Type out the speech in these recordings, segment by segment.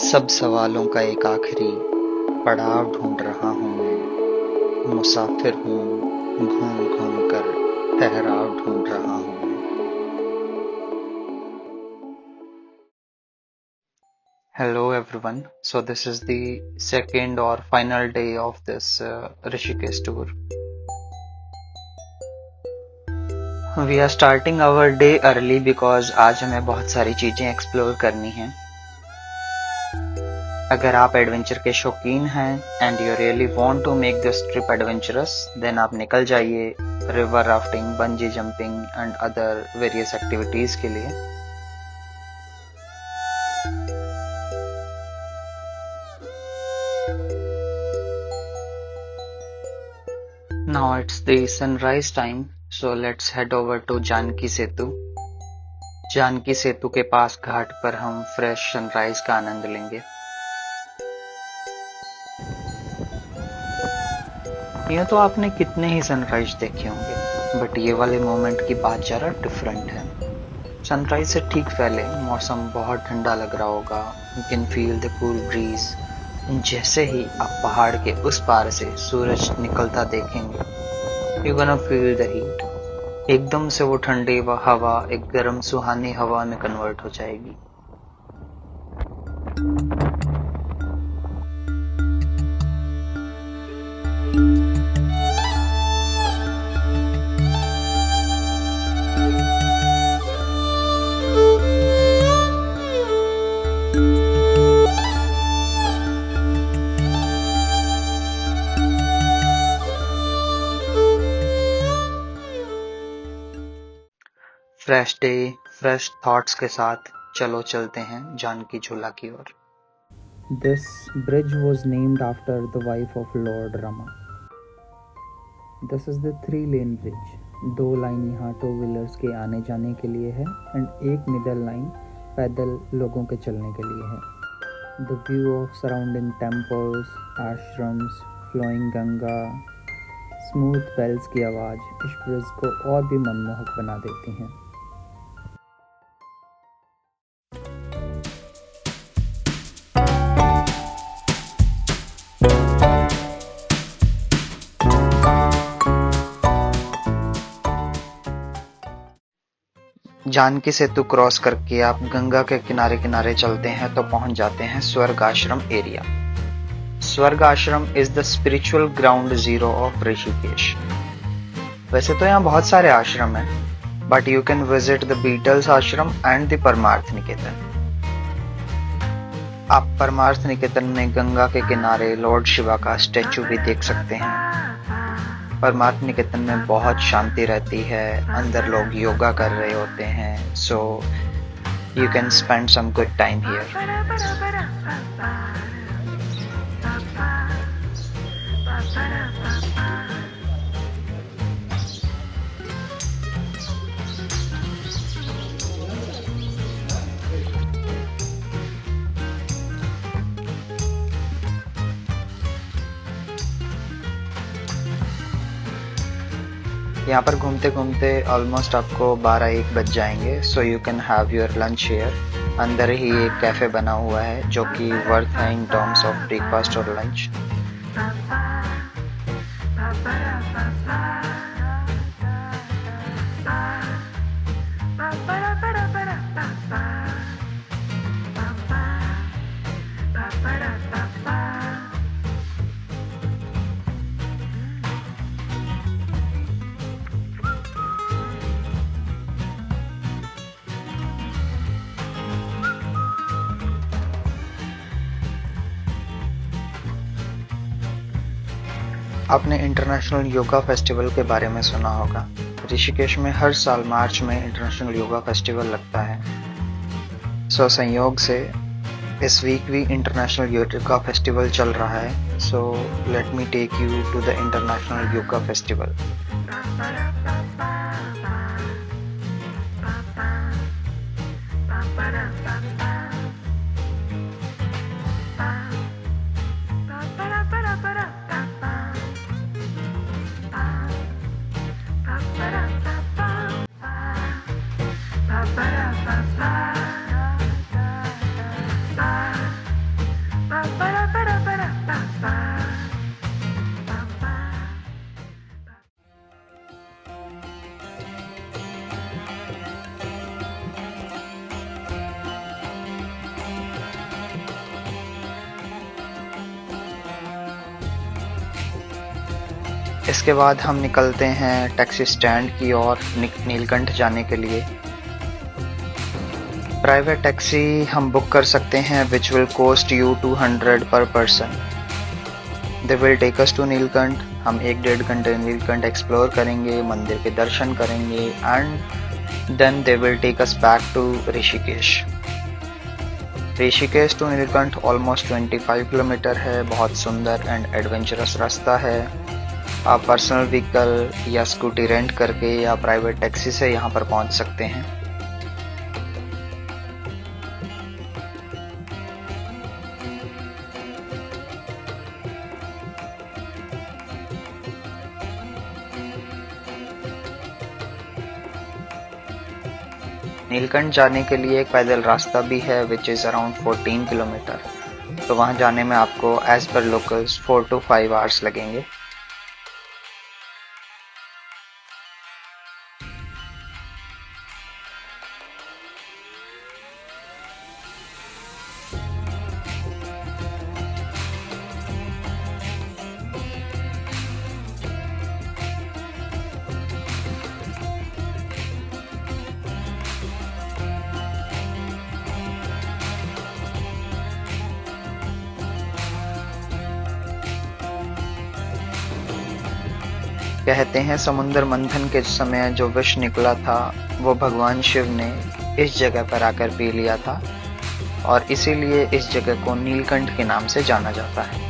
सब सवालों का एक आखिरी पड़ाव ढूंढ रहा हूँ मैं। मुसाफिर हूँ घूम घूम कर ठहराव ढूंढ रहा हूँ मैं। Hello everyone. So this is the second or final day of this Rishikesh tour. We are starting our day early because आज हमें बहुत सारी चीजें एक्सप्लोर करनी हैं। अगर आप एडवेंचर के शौकीन हैं and you really want to make this trip adventurous, then आप निकल जाइए river rafting, bungee jumping and other various activities के लिए। Now it's the sunrise time, so let's head over to Janaki सेतु। जानकी सेतु के पास घाट पर हम फ्रेश सनराइज का आनंद लेंगे। ये तो आपने कितने ही सनराइज देखे होंगे, बट ये वाले मोमेंट की बात जरा डिफरेंट है। सनराइज से ठीक पहले मौसम बहुत ठंडा लग रहा होगा। You can feel the cool bridge. जैसे ही आप पहाड़ के उस पार से सूरज निकलता देखेंगे, you gonna feel the heat. एकदम से वो ठंडी हवा एक गर्म सुहानी हवा में कन्वर्ट हो जाएगी। फ्रेश डे, फ्रेश थॉट्स के साथ चलो चलते हैं जानकी झूला की ओर। This bridge was named after the wife of Lord Rama. This is the 3-lane bridge. 2 line यहाँ 2 व्हीलर्स के आने जाने के लिए है एंड एक मिडल लाइन पैदल लोगों के चलने के लिए है। The view of surrounding temples, ashrams, flowing Ganga, smooth bells की आवाज़ इस ब्रिज को और भी मनमोहक बना देती हैं। जानकी सेतु क्रॉस करके आप गंगा के किनारे किनारे चलते हैं तो पहुंच जाते हैं स्वर्ग आश्रम area. Swarg Ashram is the spiritual ground zero of Rishikesh. वैसे तो यहाँ बहुत सारे आश्रम हैं, but you can visit the Beatles ashram and the Parmarth Niketan. आप परमार्थ निकेतन में गंगा के किनारे लॉर्ड शिवा का स्टैचू भी देख सकते हैं। परमार्थ निकेतन में बहुत शांति रहती है, अंदर लोग योगा कर रहे होते हैं, so you can spend some good time here. यहाँ पर घूमते घूमते ऑलमोस्ट आपको 12-1 बज जाएंगे, so you can have your lunch here. अंदर ही एक कैफे बना हुआ है जो कि वर्थ है इन टर्म्स ऑफ ब्रेकफास्ट और लंच। आपने इंटरनेशनल योगा फेस्टिवल के बारे में सुना होगा। ऋषिकेश में हर साल मार्च में इंटरनेशनल योगा फेस्टिवल लगता है। सो संयोग से इस वीक भी इंटरनेशनल योगा फेस्टिवल चल रहा है। So let me take you to the international yoga festival. इसके बाद हम निकलते हैं टैक्सी स्टैंड की ओर नीलकंठ जाने के लिए। प्राइवेट टैक्सी हम बुक कर सकते हैं which will cost you 200 per person. They will take us to Neelkanth. हम 1-1.5 घंटे नीलकंठ एक्सप्लोर करेंगे, मंदिर के दर्शन करेंगे and then they will take us back to Rishikesh. Rishikesh to Neelkanth almost 25 kilometre है। बहुत सुंदर एंड एडवेंचरस रास्ता है। आप पर्सनल व्हीकल या स्कूटी रेंट करके या प्राइवेट टैक्सी से यहाँ पर पहुँच सकते हैं। नीलकंठ जाने के लिए एक पैदल रास्ता भी है विच इज़ अराउंड 14 किलोमीटर। तो वहाँ जाने में आपको as per locals 4 to 5 hours लगेंगे। कहते हैं समुद्र मंथन के समय जो विष निकला था वो भगवान शिव ने इस जगह पर आकर पी लिया था और इसीलिए इस जगह को नीलकंठ के नाम से जाना जाता है।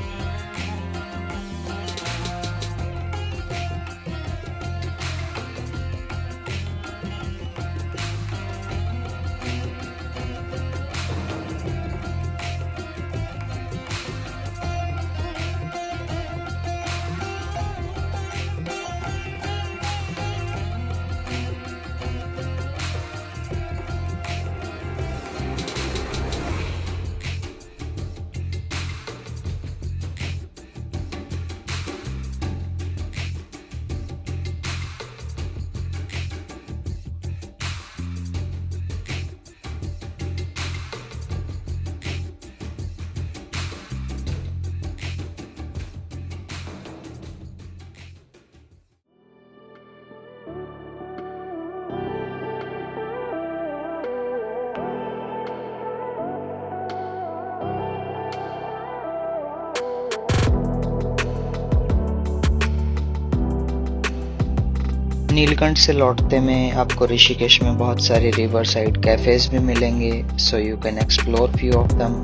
नीलकंठ से लौटते में आपको ऋषिकेश में बहुत सारे रिवर साइड कैफेज भी मिलेंगे, सो you can explore few of them.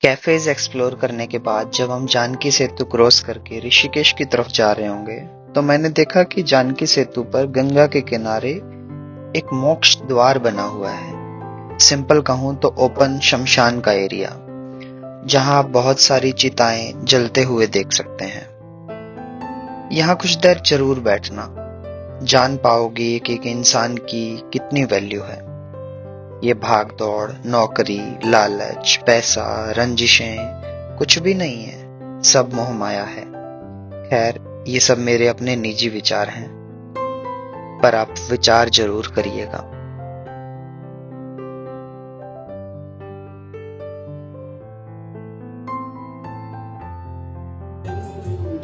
Cafes explore करने के बाद जब हम जानकी सेतु क्रॉस करके ऋषिकेश की तरफ जा रहे होंगे तो मैंने देखा कि जानकी सेतु पर गंगा के किनारे एक मोक्ष द्वार बना हुआ है। सिंपल कहूं तो ओपन शमशान का एरिया, जहां आप बहुत सारी चिताएं जलते हुए देख सकते हैं। यहाँ कुछ देर जरूर बैठना, जान पाओगे कि एक इंसान की कितनी वैल्यू है। ये भाग दौड़, नौकरी, लालच, पैसा, रंजिशें कुछ भी नहीं है, सब मोह माया है। खैर, ये सब मेरे अपने निजी विचार हैं, पर आप विचार जरूर करिएगा।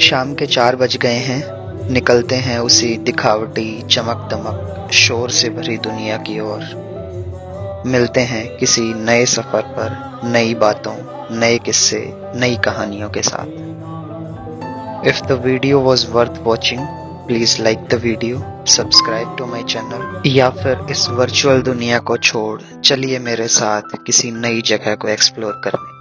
शाम के 4 बज गए हैं, निकलते हैं उसी दिखावटी, चमक दमक, शोर से भरी दुनिया की ओर। मिलते हैं किसी नए सफर पर, नई बातों, नए किस्से, नई कहानियों के साथ। If the video was worth watching, please like the video, subscribe to my channel, या फिर इस वर्चुअल दुनिया को छोड़ चलिए मेरे साथ किसी नई जगह को एक्सप्लोर करने।